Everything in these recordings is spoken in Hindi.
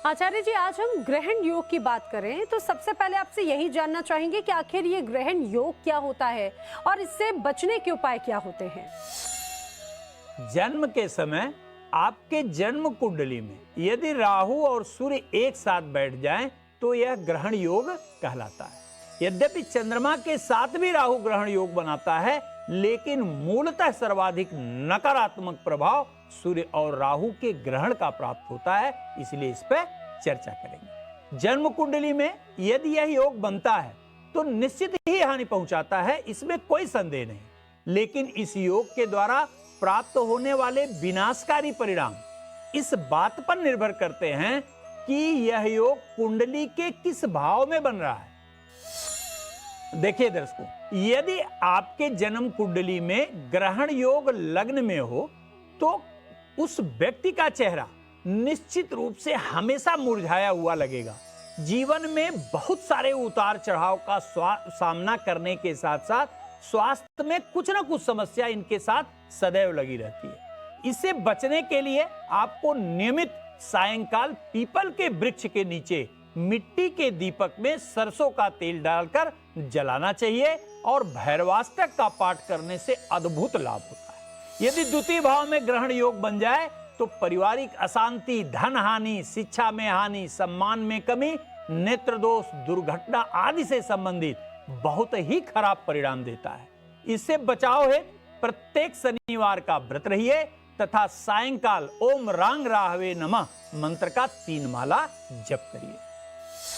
आचार्य जी, आज हम ग्रहण योग की बात करें तो सबसे पहले आपसे यही जानना चाहेंगे कि आखिर ये ग्रहण योग क्या होता है और इससे बचने के उपाय क्या होते हैं। जन्म के समय आपके जन्म कुंडली में यदि राहु और सूर्य एक साथ बैठ जाएं तो यह ग्रहण योग कहलाता है। यद्यपि चंद्रमा के साथ भी राहु ग्रहण योग बनाता है, लेकिन मूलतः सर्वाधिक नकारात्मक प्रभाव सूर्य और राहु के ग्रहण का प्राप्त होता है, इसलिए इस पर चर्चा करेंगे। जन्म कुंडली में यदि यह योग बनता है तो निश्चित ही हानि पहुंचाता है, इसमें कोई संदेह नहीं। लेकिन इस योग के द्वारा प्राप्त होने वाले विनाशकारी परिणाम इस बात पर निर्भर करते हैं कि यह योग कुंडली के किस भाव में बन रहा है। देखिए दर्शकों, यदि आपके जन्म कुंडली में ग्रहण योग लग्न में हो तो उस व्यक्ति का चेहरा निश्चित रूप से हमेशा मुरझाया हुआ लगेगा। जीवन में बहुत सारे उतार चढ़ाव का सामना करने के साथ साथ स्वास्थ्य में कुछ ना कुछ समस्या इनके साथ सदैव लगी रहती है। इससे बचने के लिए आपको नियमित सायंकाल पीपल के वृक्ष के नीचे मिट्टी के दीपक में सरसों का तेल डालकर जलाना चाहिए और भैरवाष्टक का पाठ करने से अद्भुत लाभ होता है। यदि द्वितीय भाव में ग्रहण योग बन जाए तो पारिवारिक अशांति, धन हानि, शिक्षा में हानि, सम्मान में कमी, नेत्र दोष, दुर्घटना आदि से संबंधित बहुत ही खराब परिणाम देता है। इससे बचाव है प्रत्येक शनिवार का व्रत रहिए तथा सायंकाल ओम रांग राहवे नमः मंत्र का 3 माला जप करिए।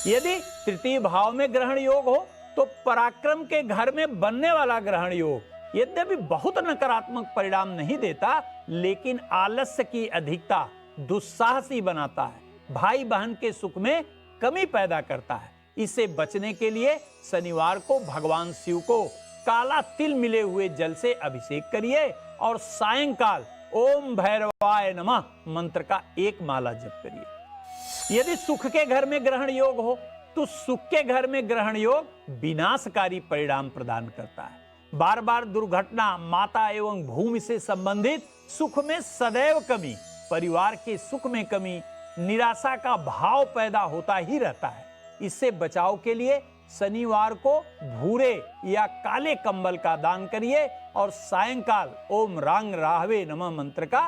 यदि तृतीय भाव में ग्रहण योग हो तो पराक्रम के घर में बनने वाला ग्रहण योग यद्यपि बहुत नकारात्मक परिणाम नहीं देता, लेकिन आलस्य की अधिकता दुस्साहसी बनाता है, भाई बहन के सुख में कमी पैदा करता है। इससे बचने के लिए शनिवार को भगवान शिव को काला तिल मिले हुए जल से अभिषेक करिए और सायंकाल ओम भैरवाय नमः मंत्र का 1 माला जप करिए। यदि सुख के घर में ग्रहण योग हो तो सुख के घर में ग्रहण योग विनाशकारी परिणाम प्रदान करता है। बार बार दुर्घटना, माता एवं भूमि से संबंधित सुख में सदैव कमी, परिवार के सुख में कमी, निराशा का भाव पैदा होता ही रहता है। इससे बचाव के लिए शनिवार को भूरे या काले कंबल का दान करिए और सायंकाल ओम रांग राहवे नमः मंत्र का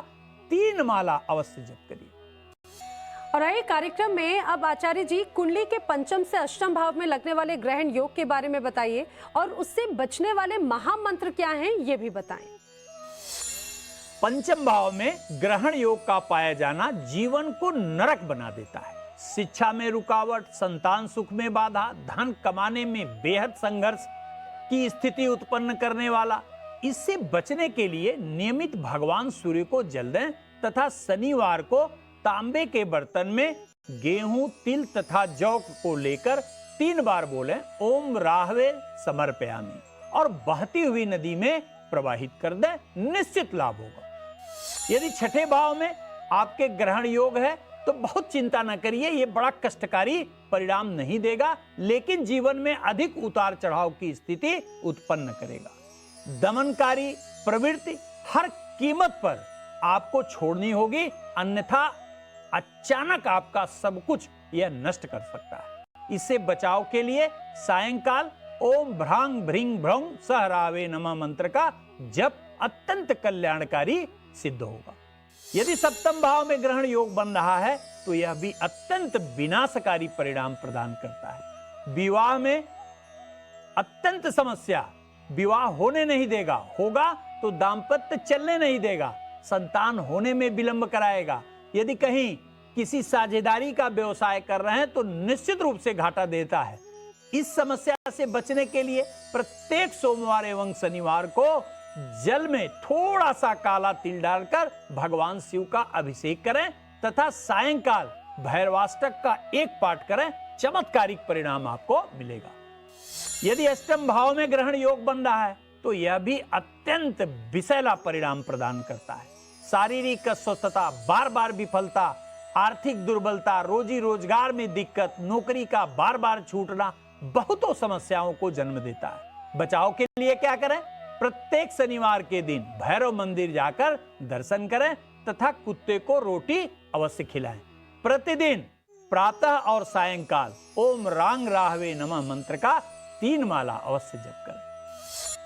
3 माला अवश्य जप करिए। और आइए कार्यक्रम में अब आचार्य जी कुंडली के पंचम से अष्टम भाव में लगने वाले ग्रहण योग के बारे में बताइए और उससे बचने वाले महामंत्र क्या हैं ये भी बताएं। पंचम भाव में ग्रहण योग का पाया जाना जीवन को नरक बना देता है। शिक्षा में रुकावट, संतान सुख में बाधा, धन कमाने में बेहद संघर्ष की स्थिति उत्पन्न करने वाला। इससे बचने के लिए नियमित भगवान सूर्य को जल दें तथा शनिवार को तांबे के बर्तन में गेहूं, तिल तथा जौ को लेकर 3 बार बोलें ओम राहवे समर्पयामि और बहती हुई नदी में प्रवाहित कर दें, निश्चित लाभ होगा। यदि छठे भाव में आपके ग्रहण योग है तो बहुत चिंता न करिए, ये बड़ा कष्टकारी परिणाम नहीं देगा, लेकिन जीवन में अधिक उतार चढ़ाव की स्थिति उत्पन्न करेगा। दमनकारी प्रवृत्ति हर कीमत पर आपको छोड़नी होगी, अन्यथा अचानक आपका सब कुछ यह नष्ट कर सकता है। इससे बचाव के लिए सायंकाल ओम भ्रांग भ्रिंग भ्रौं सहरावे नमः मंत्र का जप अत्यंत कल्याणकारी सिद्ध होगा। यदि सप्तम भाव में ग्रहण योग बन रहा है तो यह भी अत्यंत विनाशकारी परिणाम प्रदान करता है। विवाह में अत्यंत समस्या, विवाह होने नहीं देगा, होगा तो दाम्पत्य चलने नहीं देगा, संतान होने में विलंब कराएगा। यदि कहीं किसी साझेदारी का व्यवसाय कर रहे हैं तो निश्चित रूप से घाटा देता है। इस समस्या से बचने के लिए प्रत्येक सोमवार एवं शनिवार को जल में थोड़ा सा काला तिल डालकर भगवान शिव का अभिषेक करें तथा सायंकाल भैरवाष्टक का 1 पाठ करें, चमत्कारिक परिणाम आपको मिलेगा। यदि अष्टम भाव में ग्रहण योग बन रहा है तो यह भी अत्यंत विषैला परिणाम प्रदान करता है। शारीरिक अस्वस्थता, बार बार विफलता, आर्थिक दुर्बलता, रोजी रोजगार में दिक्कत, नौकरी का बार बार छूटना बहुतों समस्याओं को जन्म देता है। बचाव के लिए क्या करें? प्रत्येक शनिवार के दिन भैरव मंदिर जाकर दर्शन करें तथा कुत्ते को रोटी अवश्य खिलाएं। प्रतिदिन प्रातः और सायंकाल ओम रांग राहवे नमः मंत्र का 3 माला अवश्य जप करें।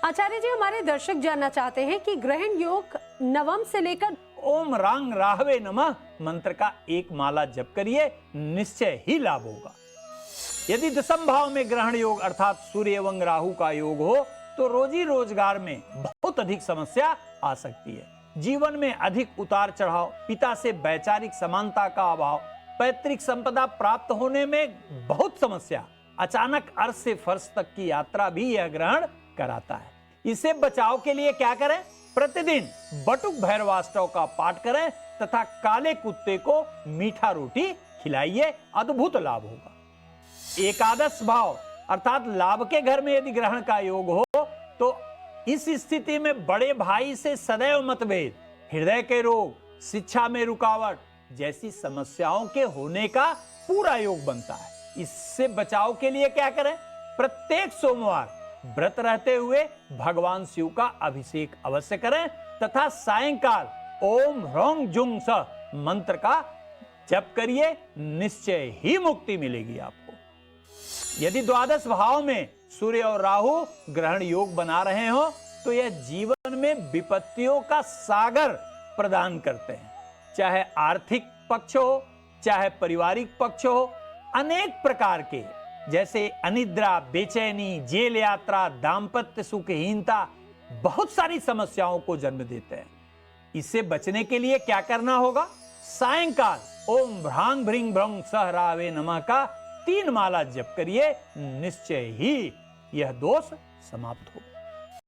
आचार्य जी, हमारे दर्शक जानना चाहते हैं कि ग्रहण योग नवम से लेकर ओम रांग राहवे नमः मंत्र का 1 माला जप करिए, निश्चय ही लाभ होगा। यदि दशम भाव में ग्रहण योग अर्थात सूर्य एवं राहु का योग हो तो रोजी रोजगार में बहुत अधिक समस्या आ सकती है। जीवन में अधिक उतार चढ़ाव, पिता से वैचारिक समानता का अभाव, पैतृक संपदा प्राप्त होने में बहुत समस्या, अचानक अर्श से फर्श तक की यात्रा भी यह ग्रहण कराता है। इसे बचाव के लिए क्या करें? प्रतिदिन बटुक भैरवाष्टक का पाठ करें तथा काले कुत्ते को मीठा रोटी खिलाइए, अद्भुत लाभ होगा। एकादश भाव अर्थात लाभ के घर में यदि ग्रहण का योग हो तो इस स्थिति में बड़े भाई से सदैव मतभेद, हृदय के रोग, शिक्षा में रुकावट जैसी समस्याओं के होने का पूरा योग बनता है। इससे बचाव के लिए क्या करें? प्रत्येक सोमवार व्रत रहते हुए भगवान शिव का अभिषेक अवश्य करें तथा सायंकाल ओम ह्रौं जुंग सः मंत्र का जप करिए, निश्चय ही मुक्ति मिलेगी आपको। यदि द्वादश भाव में सूर्य और राहु ग्रहण योग बना रहे हो तो यह जीवन में विपत्तियों का सागर प्रदान करते हैं। चाहे आर्थिक पक्ष हो, चाहे पारिवारिक पक्ष हो, अनेक प्रकार के जैसे अनिद्रा, बेचैनी, जेल यात्रा, दाम्पत्य सुखहीनता, बहुत सारी समस्याओं को जन्म देते हैं। इससे बचने के लिए क्या करना होगा? सायंकाल ओम भ्रांग भ्रिंग भ्रंग सह रावे नमः का 3 माला जप करिए, निश्चय ही यह दोष समाप्त होगा।